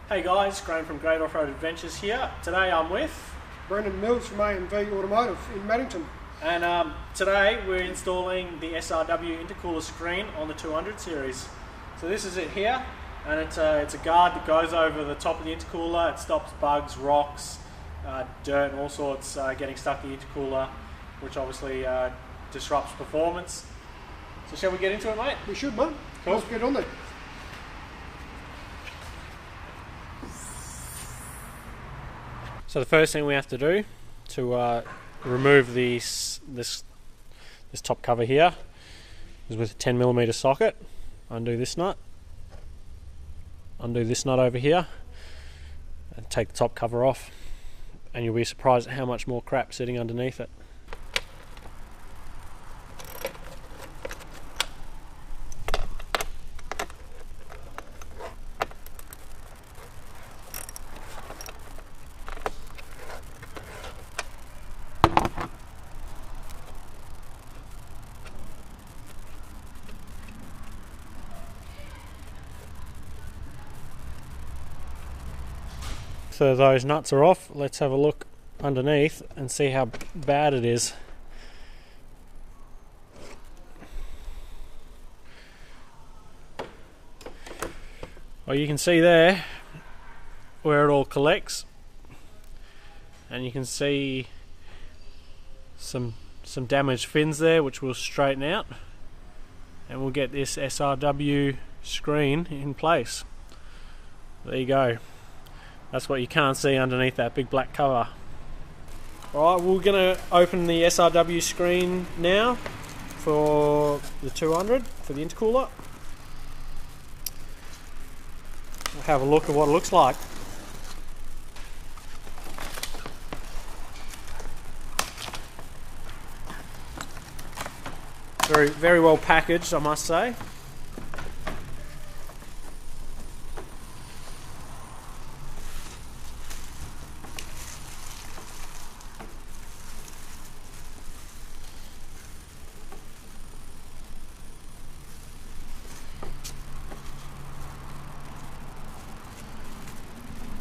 Hey guys, Graham from Great Off-Road Adventures here. Today I'm with Brendan Mills from AMV Automotive in Maddington. And today we're installing the SRW Intercooler screen on the 200 series. So this is it here, and it's a guard that goes over the top of the intercooler. It stops bugs, rocks, dirt and all sorts getting stuck in the intercooler, which obviously disrupts performance. So shall we get into it, mate? We should, mate. Cool. Let's get on there. So the first thing we have to do to remove this top cover here is with a 10mm socket. Undo this nut over here, and take the top cover off, and you'll be surprised at how much more crap sitting underneath it. So those nuts are off. Let's have a look underneath and see how bad it is. Well, you can see there where it all collects, and you can see some damaged fins there, which we'll straighten out, and we'll get this SRW screen in place. There you go. That's what you can't see underneath that big black cover. Alright, we're going to open the SRW screen now for the 200, for the intercooler. We'll have a look at what it looks like. Very well packaged, I must say.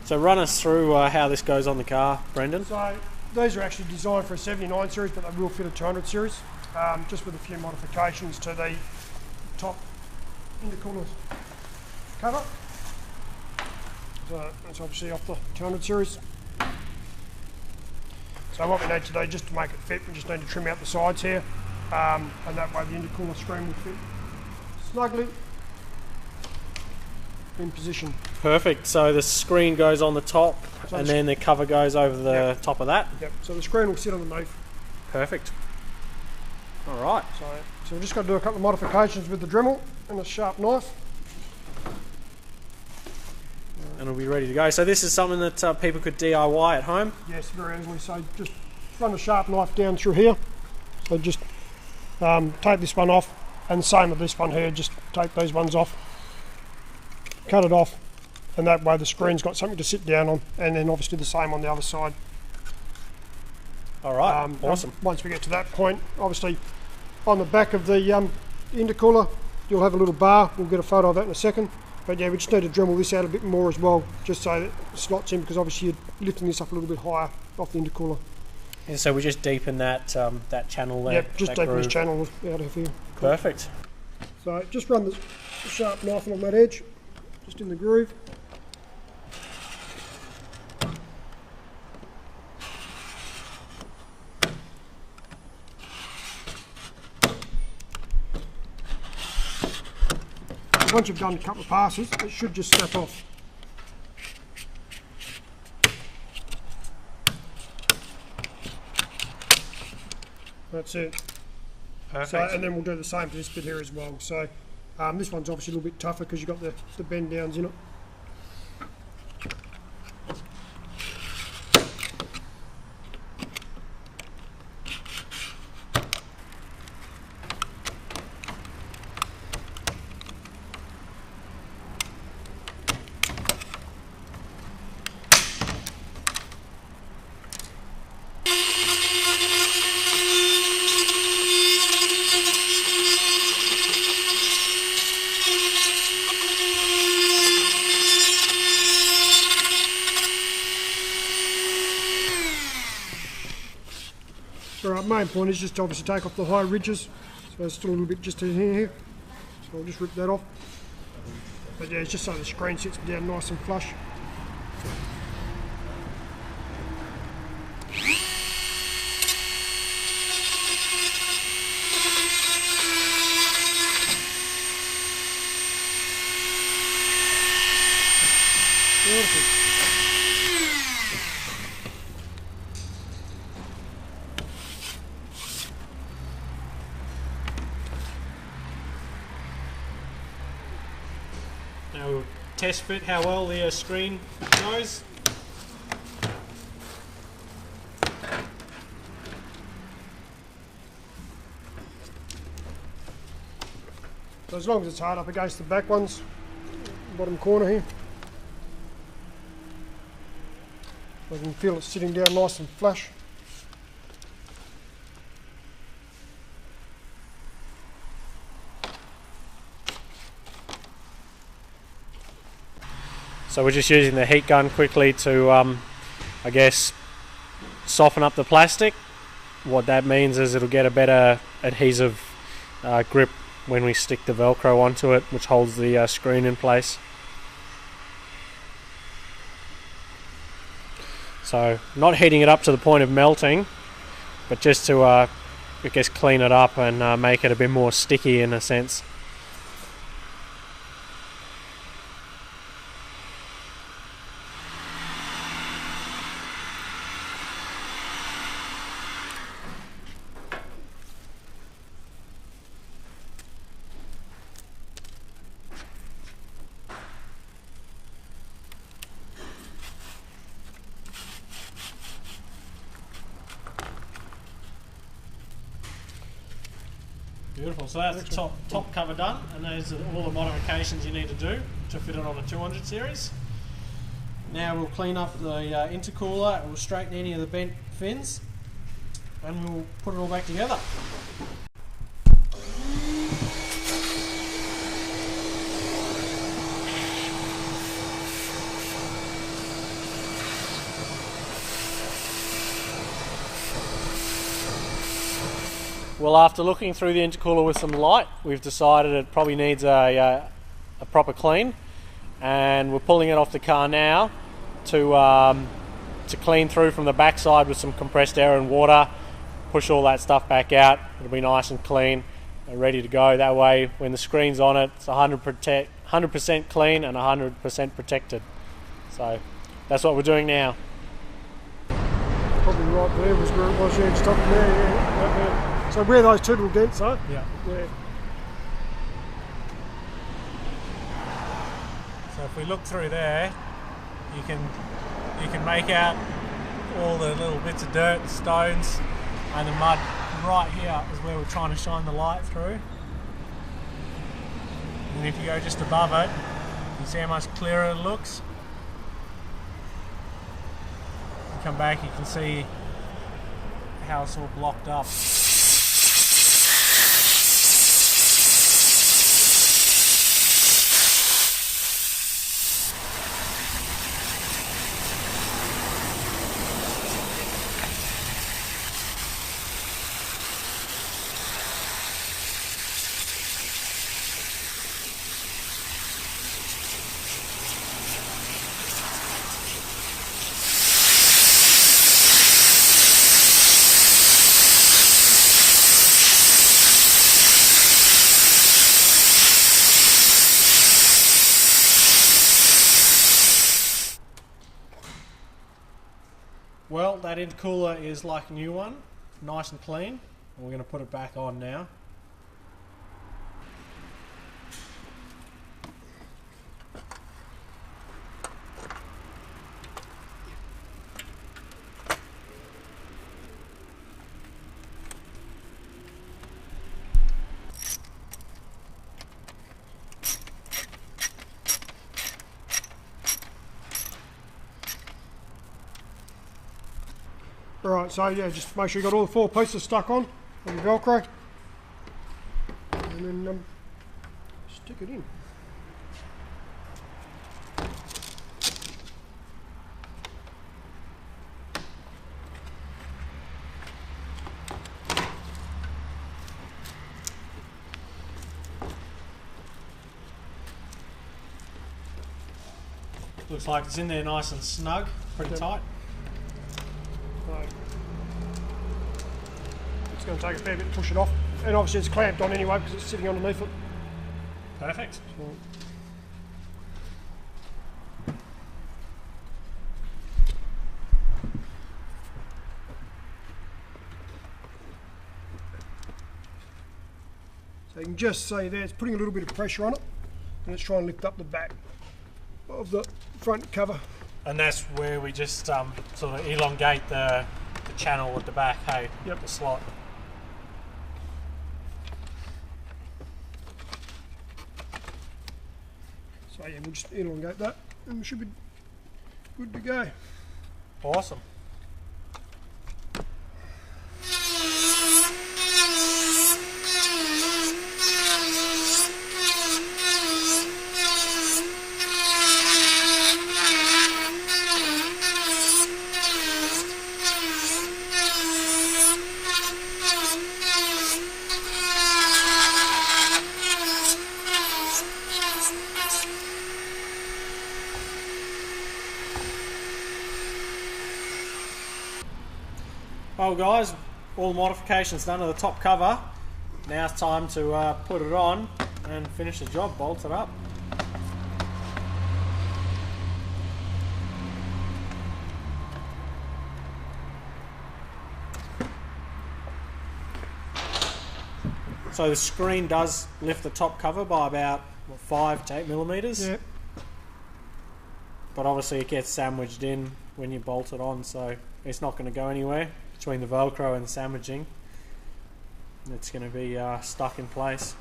So run us through how this goes on the car, Brendan. So these are actually designed for a 79 series, but they will fit a 200 series, just with a few modifications to the top intercooler cover. So that's obviously off the 200 series. So what we need to do, just to make it fit, we just need to trim out the sides here, and that way the intercooler screen will fit snugly in position. Perfect. So the screen goes on the top, so and then the cover goes over the top of that. Yep. So the screen will sit underneath. Perfect. All right. So we've just got to do a couple of modifications with the Dremel and a sharp knife, and it'll be ready to go. So this is something that people could DIY at home. Yes, very easily. So just run a sharp knife down through here. So just take this one off, and same with this one here. Just take these ones off. Cut it off, and that way the screen's got something to sit down on, and then obviously the same on the other side. Alright, awesome. Once we get to that point, obviously on the back of the intercooler you'll have a little bar. We'll get a photo of that in a second, but yeah, we just need to Dremel this out a bit more as well, just so that it slots in, because obviously you're lifting this up a little bit higher off the intercooler. Yeah, so we just deepen that channel there. Yep, just deepen this channel out of here. Perfect. So just run the sharp knife along that edge, just in the groove. Once you've done a couple of passes, it should just snap off. That's it. Perfect. So, and then we'll do the same for this bit here as well. So this one's obviously a little bit tougher because you've got the bend downs in it. main point is just to obviously take off the high ridges. So there's still a little bit just in here. So I'll just rip that off. But yeah, it's just so the screen sits down nice and flush. Beautiful. Now we'll test fit how well the screen goes. So as long as it's hard up against the back ones, bottom corner here, I can feel it sitting down nice and flush. So we're just using the heat gun quickly to, I guess, soften up the plastic. What that means is it'll get a better adhesive grip when we stick the Velcro onto it, which holds the screen in place. So not heating it up to the point of melting, but just to, I guess, clean it up and make it a bit more sticky in a sense. Beautiful, so that's the top cover done, and those are all the modifications you need to do to fit it on a 200 series. Now we'll clean up the intercooler, we'll straighten any of the bent fins, and we'll put it all back together. Well, after looking through the intercooler with some light, we've decided it probably needs a proper clean, and we're pulling it off the car now to clean through from the backside with some compressed air and water, push all that stuff back out. It'll be nice and clean and ready to go. That way, when the screen's on it, it's 100% clean and 100% protected. So that's what we're doing now. Probably right there was where it was, yeah, just up there, yeah, right there. So where those two little dents are? Yeah. Yeah. So if we look through there, you can make out all the little bits of dirt and stones and the mud. Right here is where we're trying to shine the light through. And if you go just above it, you see how much clearer it looks. You come back, you can see how it's all blocked up. Well, that intercooler is like a new one, nice and clean, and we're going to put it back on now. Alright, so yeah, just make sure you got all the 4 pieces stuck on the Velcro, and then stick it in. Looks like it's in there nice and snug, pretty tight. So it's going to take a fair bit to push it off, and obviously it's clamped on anyway because it's sitting underneath it. Perfect. So you can just see there, it's putting a little bit of pressure on it, and it's trying to lift up the back of the front cover. And that's where we just sort of elongate the channel at the back, hey? Yep. The slot. So yeah, we'll just elongate that, and we should be good to go. Awesome. Well guys, all the modifications done to the top cover. Now it's time to put it on and finish the job, bolt it up. So the screen does lift the top cover by about 5 to 8 millimeters. Yep. But obviously it gets sandwiched in when you bolt it on, so it's not going to go anywhere. Between the Velcro and the sandwiching, it's going to be stuck in place.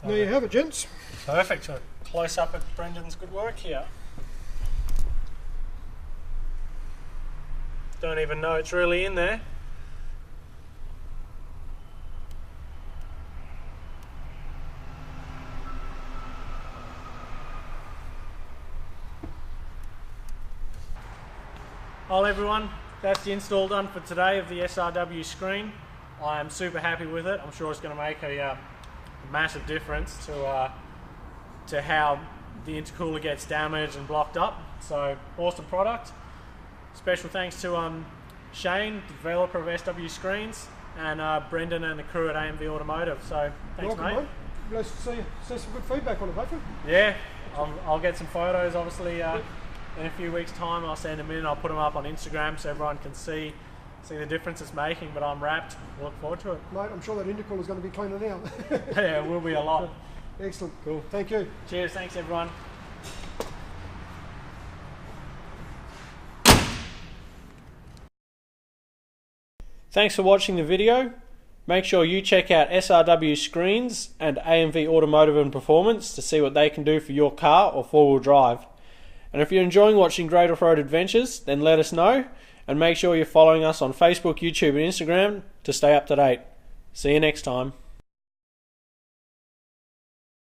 There you have it, gents. Perfect. So close up at Brendan's good work here. Don't even know it's really in there. Well everyone, that's the install done for today of the SRW screen. I am super happy with it. I'm sure it's going to make a massive difference to how the intercooler gets damaged and blocked up. So awesome product. Special thanks to Shane, developer of SRW Screens, and Brendan and the crew at AMV Automotive. So thanks, Welcome, mate. Nice to see some good feedback on it, hopefully. Yeah, I'll get some photos obviously in a few weeks time. I'll send them in, I'll put them up on Instagram so everyone can see the difference it's making, but I'm wrapped. Look forward to it. Mate, I'm sure that intercooler is going to be cleaner now. Yeah, it will be a lot. Excellent. Cool. Thank you. Cheers, thanks everyone. Thanks for watching the video. Make sure you check out SRW Screens and AMV Automotive and Performance to see what they can do for your car or four-wheel drive. And if you're enjoying watching great off-road adventures, then let us know, and make sure you're following us on Facebook, YouTube and Instagram to stay up to date. See you next time.